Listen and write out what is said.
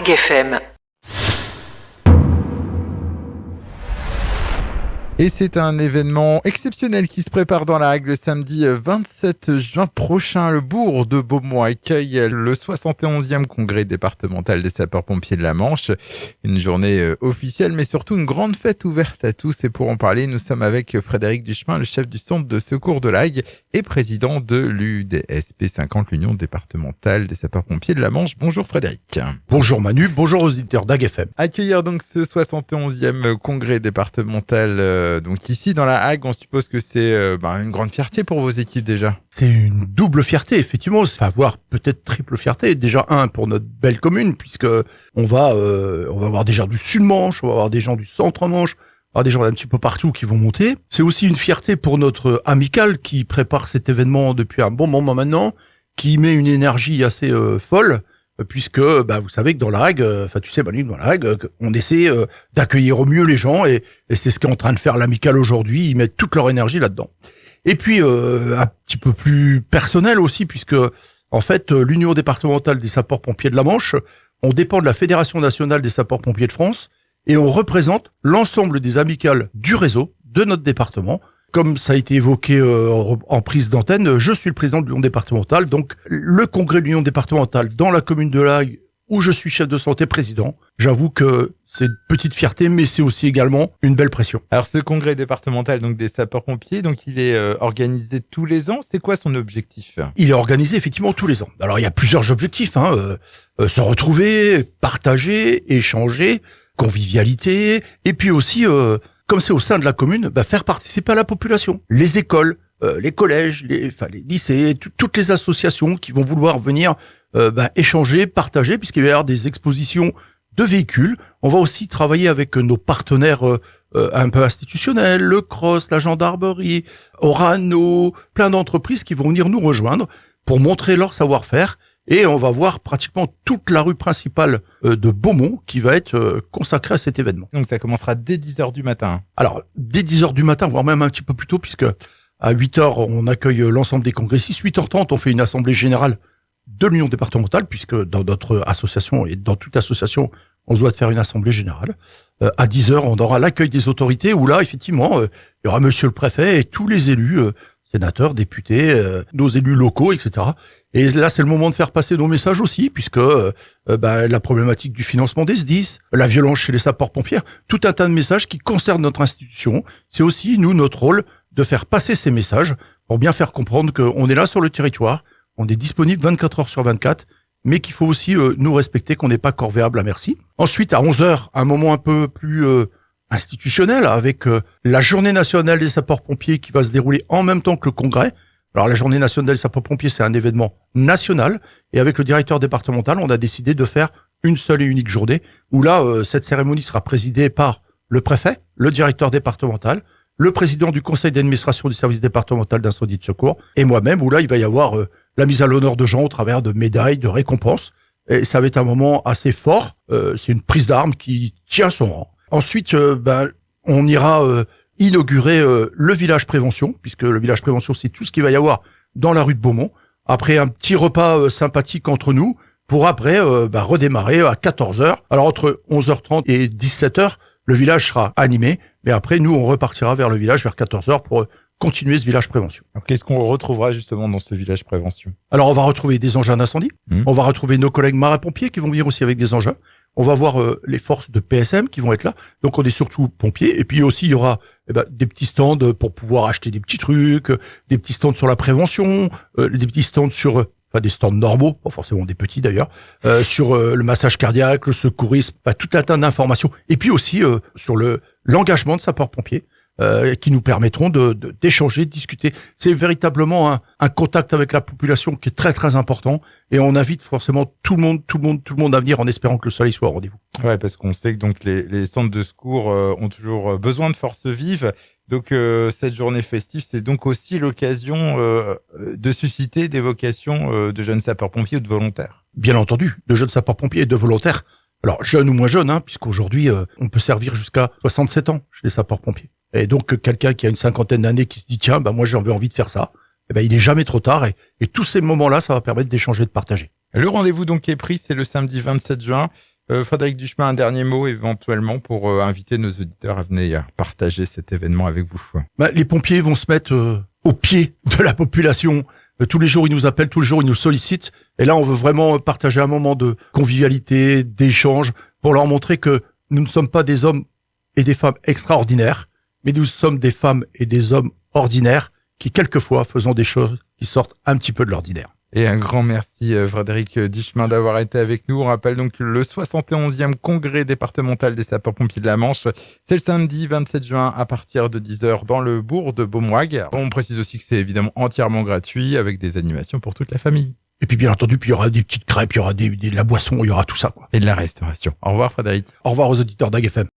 AgFM. Et c'est un événement exceptionnel qui se prépare dans la Hague le samedi 27 juin prochain. Le bourg de Beaumont accueille le 71e congrès départemental des sapeurs-pompiers de la Manche. Une journée officielle, mais surtout une grande fête ouverte à tous. Et pour en parler, nous sommes avec Frédéric Duchemin, le chef du centre de secours de la Hague et président de l'UDSP 50, l'Union départementale des sapeurs-pompiers de la Manche. Bonjour Frédéric. Bonjour Manu, bonjour aux auditeurs d'AgFM. Accueillir donc ce 71e congrès départemental donc ici dans la Hague, on suppose que c'est une grande fierté pour vos équipes déjà. C'est une double fierté, effectivement, voire peut-être triple fierté. Déjà pour notre belle commune, puisque on va avoir des gens du Sud-Manche, on va avoir des gens du Centre-Manche, on va avoir des gens d'un petit peu partout qui vont monter. C'est aussi une fierté pour notre amicale qui prépare cet événement depuis un bon moment maintenant, qui met une énergie assez folle. Puisque vous savez que dans la Hague, dans la Hague, on essaie d'accueillir au mieux les gens et c'est ce qu'est en train de faire l'amicale aujourd'hui. Ils mettent toute leur énergie là-dedans. Et puis un petit peu plus personnel aussi, puisque en fait l'Union départementale des sapeurs-pompiers de la Manche, on dépend de la Fédération nationale des sapeurs-pompiers de France et on représente l'ensemble des amicales du réseau de notre département. Comme ça a été évoqué en prise d'antenne, je suis le président de l'Union départementale, donc le congrès de l'Union départementale dans la commune de la Hague, où je suis chef de santé président. J'avoue que c'est une petite fierté, mais c'est aussi également une belle pression. Alors ce congrès départemental donc des sapeurs-pompiers, donc il est organisé tous les ans. C'est quoi son objectif ? Il est organisé effectivement tous les ans. Alors il y a plusieurs objectifs, se retrouver, partager, échanger, convivialité, et puis aussi comme c'est au sein de la commune, faire participer à la population. Les écoles, les collèges, les lycées, toutes les associations qui vont vouloir venir échanger, partager, puisqu'il va y avoir des expositions de véhicules. On va aussi travailler avec nos partenaires un peu institutionnels, le CROSS, la gendarmerie, Orano, plein d'entreprises qui vont venir nous rejoindre pour montrer leur savoir-faire. Et on va voir pratiquement toute la rue principale de Beaumont qui va être consacrée à cet événement. Donc ça commencera dès 10h du matin. Alors, dès 10h du matin, voire même un petit peu plus tôt, puisque à 8h, on accueille l'ensemble des congressistes. 8h30, on fait une assemblée générale de l'Union départementale, puisque dans notre association et dans toute association, on se doit de faire une assemblée générale. À 10h, on aura l'accueil des autorités, où là, effectivement, il y aura monsieur le préfet et tous les élus, sénateurs, députés, nos élus locaux, etc. Et là, c'est le moment de faire passer nos messages aussi, puisque la problématique du financement des SDIS, la violence chez les sapeurs-pompiers, tout un tas de messages qui concernent notre institution. C'est aussi, nous, notre rôle de faire passer ces messages pour bien faire comprendre qu'on est là sur le territoire, on est disponible 24 heures sur 24, mais qu'il faut aussi nous respecter, qu'on n'est pas corvéable à merci. Ensuite, à 11h, un moment un peu plus institutionnel, avec la journée nationale des sapeurs-pompiers qui va se dérouler en même temps que le congrès. Alors la journée nationale des sapeurs-pompiers, c'est un événement national, et avec le directeur départemental, on a décidé de faire une seule et unique journée, où là, cette cérémonie sera présidée par le préfet, le directeur départemental, le président du conseil d'administration du service départemental d'incendie et de secours, et moi-même, où là, il va y avoir la mise à l'honneur de gens au travers de médailles, de récompenses, et ça va être un moment assez fort, c'est une prise d'armes qui tient son rang. Ensuite, on ira inaugurer le village prévention, puisque le village prévention, c'est tout ce qu'il va y avoir dans la rue de Beaumont. Après un petit repas sympathique entre nous, pour après redémarrer à 14h. Alors entre 11h30 et 17h, le village sera animé, mais après nous, on repartira vers le village vers 14h pour continuer ce village prévention. Alors qu'est-ce qu'on retrouvera justement dans ce village prévention ? Alors on va retrouver des engins d'incendie, on va retrouver nos collègues marins-pompiers qui vont venir aussi avec des engins. On va voir les forces de PSM qui vont être là. Donc on est surtout pompiers. Et puis aussi il y aura des petits stands pour pouvoir acheter des petits trucs, des petits stands sur la prévention, des petits stands sur des stands normaux, pas forcément des petits d'ailleurs, sur le massage cardiaque, le secourisme, tout un tas d'informations. Et puis aussi sur l'engagement de sapeurs-pompiers. Qui nous permettront d'échanger, de discuter. C'est véritablement un contact avec la population qui est très très important et on invite forcément tout le monde à venir en espérant que le soleil soit au rendez-vous. Ouais, parce qu'on sait que donc les centres de secours ont toujours besoin de forces vives. Donc cette journée festive, c'est donc aussi l'occasion de susciter des vocations de jeunes sapeurs-pompiers ou de volontaires. Bien entendu, de jeunes sapeurs-pompiers et de volontaires. Alors jeunes ou moins jeunes, puisqu'aujourd'hui on peut servir jusqu'à 67 ans chez les sapeurs-pompiers. Et donc quelqu'un qui a une cinquantaine d'années qui se dit tiens, moi j'avais envie de faire ça, il est jamais trop tard et tous ces moments-là, ça va permettre d'échanger, de partager. Le rendez-vous donc est pris, c'est le samedi 27 juin. Frédéric Duchemin, un dernier mot éventuellement pour inviter nos auditeurs à venir partager cet événement avec vous. Les pompiers vont se mettre au pied de la population. Tous les jours, ils nous appellent, tous les jours, ils nous sollicitent. Et là, on veut vraiment partager un moment de convivialité, d'échange, pour leur montrer que nous ne sommes pas des hommes et des femmes extraordinaires, mais nous sommes des femmes et des hommes ordinaires qui, quelquefois, faisons des choses qui sortent un petit peu de l'ordinaire. Et un grand merci Frédéric Duchemin d'avoir été avec nous. On rappelle donc le 71e congrès départemental des sapeurs-pompiers de la Manche. C'est le samedi 27 juin à partir de 10h dans le bourg de Beaumoig. On précise aussi que c'est évidemment entièrement gratuit avec des animations pour toute la famille. Et puis bien entendu, il y aura des petites crêpes, il y aura de la boisson, il y aura tout ça, quoi. Et de la restauration. Au revoir Frédéric. Au revoir aux auditeurs d'AG FM.